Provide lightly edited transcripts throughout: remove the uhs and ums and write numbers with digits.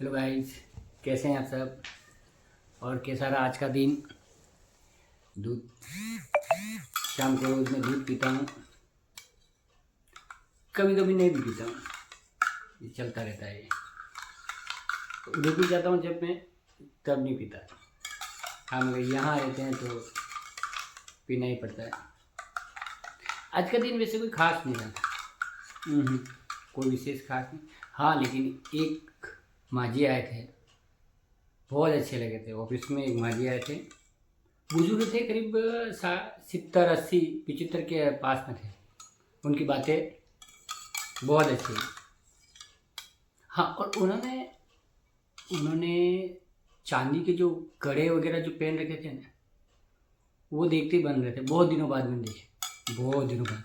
Hello guys, कैसे हैं आप सब। और कैसा रहा आज का दिन। दूध शाम को रोज़ मैं दूध पीता हूँ, कभी कभी नहीं भी पीता हूँ, ये चलता रहता है। तो उधर भी जाता हूँ जब मैं, तब नहीं पीता। हाँ मगर यहाँ रहते हैं तो पीना ही पड़ता है। आज का दिन वैसे कोई खास नहीं रहा, कोई विशेष खास नहीं। हाँ लेकिन एक माजी आए थे, बहुत अच्छे लगे थे। ऑफिस में एक माजी आए थे, बुजुर्ग थे, करीब 70 80 75 के पास में थे। उनकी बातें बहुत अच्छी। हाँ, और उन्होंने उन्होंने चांदी के जो कड़े वगैरह जो पहन रखे थे ना, वो देखते ही बन रहे थे। बहुत दिनों बाद मैंने देखे, बहुत दिनों बाद।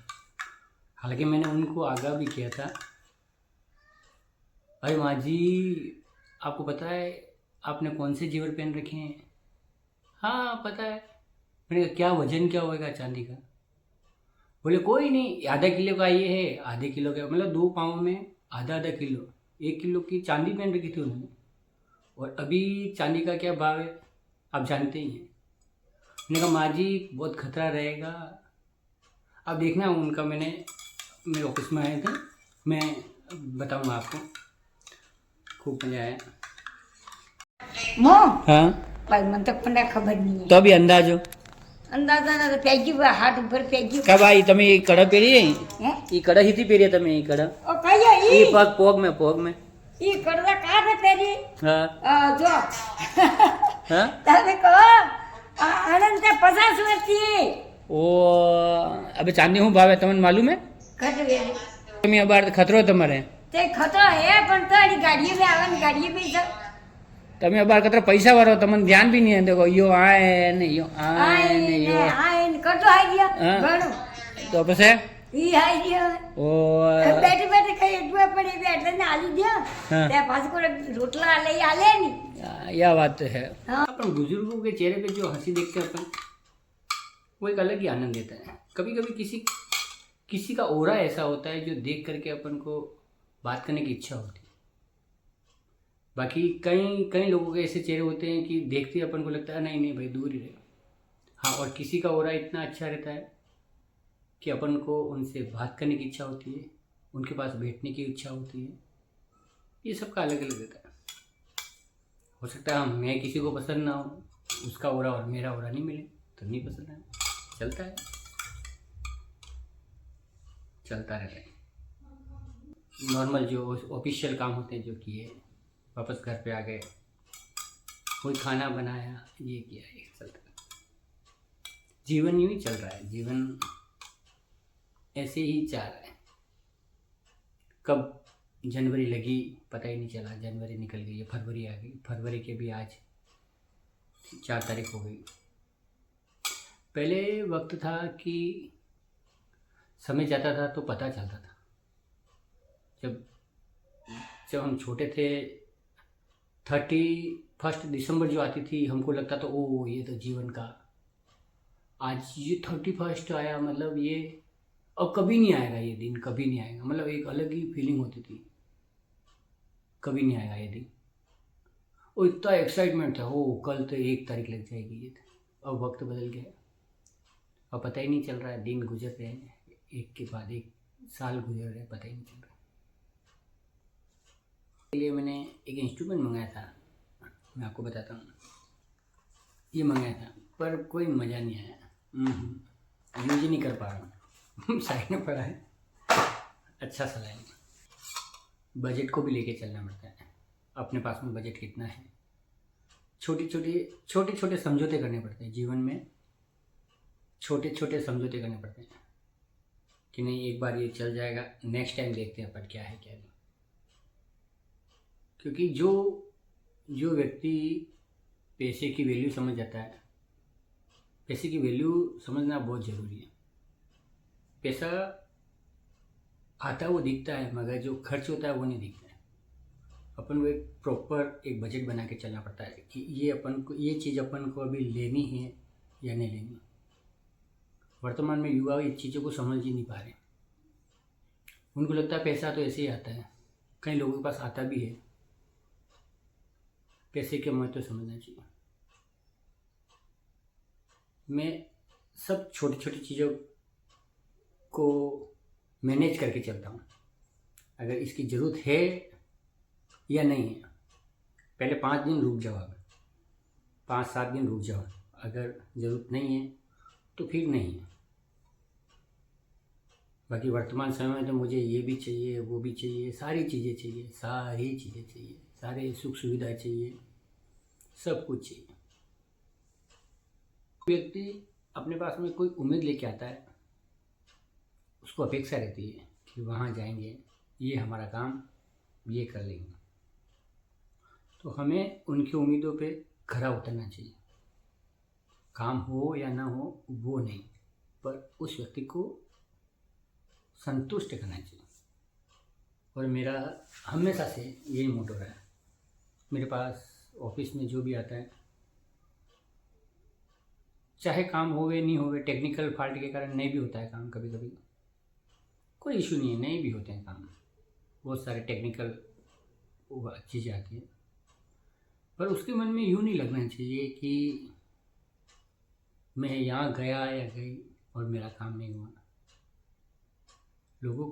हालांकि मैंने उनको आगाह भी किया था, अरे माँ जी आपको पता है आपने कौन से जेवर पहन रखे हैं। हाँ पता है। मैंने कहा क्या वजन क्या होएगा चांदी का। बोले कोई नहीं, आधा किलो का ये है, आधे किलो का, मतलब 2 पाँव में आधा आधा किलो, 1 किलो की चांदी पहन रखी थी उन्होंने। और अभी चांदी का क्या भाव है आप जानते ही हैं। मैंने कहा माँ जी बहुत खतरा रहेगा। अब देखना उनका, मैंने मेरे ऑफिस में आए थे, मैं बताऊंगा आपको, खूब मजा आया। हाँ भाई मन तो पण खबर नहीं है। तो अभी अंदाज हो अंदाजा ना तो पैगी हाथ ऊपर पैगी क्या भाई તમે એ કડા પહેરી हैं એ કડા હીથી પહેરી તમે એ કડા ओ कहियो એ ई પોગ में ई करदा का थे तेरी हाँ जो हाँ तने को आनंद ते 50 वर्षी ओ अबे चांदी हूँ भावे તમને मालूम है कट वे તમે અબાર ખતરો તમારે ते खतरा है पण तो अड़ी गाड़ी में आवन गाड़ी में सब તમે અબાર કતરા પૈસા વાળો તમને ધ્યાન બી નહીં देखो यो आए ने यो आए ने यो आइन कटो आई गया हाँ। घणो तो પછી ई आई गया ओ बैठे बैठे कहीं इतने पड़े बैठे ने आली दिया हाँ। ते पास को रोटला ले आले नी यह बात तो है। हाँ। अपन बुजुर्गों के चेहरे पे जो हंसी देखते हैं अपन, वो एक अलग ही आनंद देता है। कभी कभी किसी का ओरा ऐसा होता है जो देख करके अपन को बात करने की इच्छा होती है। बाकी कई कई लोगों के ऐसे चेहरे होते हैं कि देखते ही अपन को लगता है नहीं नहीं भाई दूर ही रहे। हाँ, और किसी का ओरा इतना अच्छा रहता है कि अपन को उनसे बात करने की इच्छा होती है, उनके पास बैठने की इच्छा होती है। ये सबका अलग अलग रहता है। हो सकता है मैं किसी को पसंद ना हो, उसका ओरा और मेरा ओरा नहीं मिले तो नहीं पसंद है, चलता है, चलता रहता है। नॉर्मल जो ऑफिशियल काम होते हैं जो किए, वापस घर पे आ गए, कोई खाना बनाया, ये किया, ये चलता है। जीवन यूँ ही चल रहा है, जीवन ऐसे ही चल रहा है। कब जनवरी लगी पता ही नहीं चला, जनवरी निकल गई, फरवरी आ गई, फरवरी के भी आज 4 तारीख हो गई। पहले वक्त था कि समय जाता था तो पता चलता था। जब हम छोटे थे, 31 दिसंबर जो आती थी हमको लगता था ओ ये तो जीवन का, आज ये 31 आया, मतलब ये अब कभी नहीं आएगा, ये दिन कभी नहीं आएगा। मतलब एक अलग ही फीलिंग होती थी, कभी नहीं आएगा ये दिन। और इतना एक्साइटमेंट था, ओ कल तो 1 तारीख लग जाएगी ये। अब वक्त बदल गया, अब पता ही नहीं चल रहा है, दिन गुजर रहे हैं, एक के बाद एक साल गुजर रहे हैं, पता ही नहीं चल रहा। इसके लिए मैंने एक इंस्ट्रूमेंट मंगाया था, मैं आपको बताता हूँ। ये मंगाया था पर कोई मज़ा नहीं आया, यूज ही नहीं कर पा रहा हूँ। साइड में पड़ा है, अच्छा सा लाइन। बजट को भी लेके चलना पड़ता है, अपने पास में बजट कितना है। छोटे छोटे समझौते करने पड़ते हैं जीवन में, छोटे छोटे समझौते करने पड़ते हैं कि नहीं एक बार ये चल जाएगा, नेक्स्ट टाइम देखते हैं अपन क्या है क्या नहीं। क्योंकि जो व्यक्ति पैसे की वैल्यू समझ जाता है, पैसे की वैल्यू समझना बहुत ज़रूरी है। पैसा आता वो दिखता है, मगर जो खर्च होता है वो नहीं दिखता है। अपन को एक प्रॉपर एक बजट बना के चलना पड़ता है कि ये चीज़ अपन को अभी लेनी है या नहीं लेनी। वर्तमान में युवा इस चीज़ों को समझ ही नहीं पा रहे। उनको लगता है पैसा तो ऐसे ही आता है, कई लोगों के पास आता भी है पैसे के महत्व समझना चाहिए। मैं सब छोटी छोटी चीज़ों को मैनेज करके चलता हूँ। अगर इसकी ज़रूरत है या नहीं है, पहले 5 दिन रुक जाओ, अगर 5-7 दिन रुक जाओ, अगर ज़रूरत नहीं है तो फिर नहीं है। बाकी वर्तमान समय में तो मुझे ये भी चाहिए, वो भी चाहिए, सारी चीज़ें चाहिए, सारे सुख सुविधा चाहिए, सब कुछ चाहिए। व्यक्ति अपने पास में कोई उम्मीद लेके आता है, उसको अपेक्षा रहती है कि वहाँ जाएंगे, ये हमारा काम ये कर लेंगे, तो हमें उनकी उम्मीदों पे खरा उतरना चाहिए। काम हो या ना हो वो नहीं, पर उस व्यक्ति को संतुष्ट करना चाहिए। और मेरा हमेशा से यही मोटो रहा है। मेरे पास ऑफिस में जो भी आता है, चाहे काम होवे नहीं होवे, टेक्निकल फॉल्ट के कारण नहीं भी होता है काम, कभी कभी कोई इशू नहीं है, नहीं भी होते हैं काम, बहुत सारे टेक्निकल चीज़ें आती हैं, पर उसके मन में यूँ नहीं लगना चाहिए कि मैं यहाँ गया या गई और मेरा काम नहीं हुआ। लोगों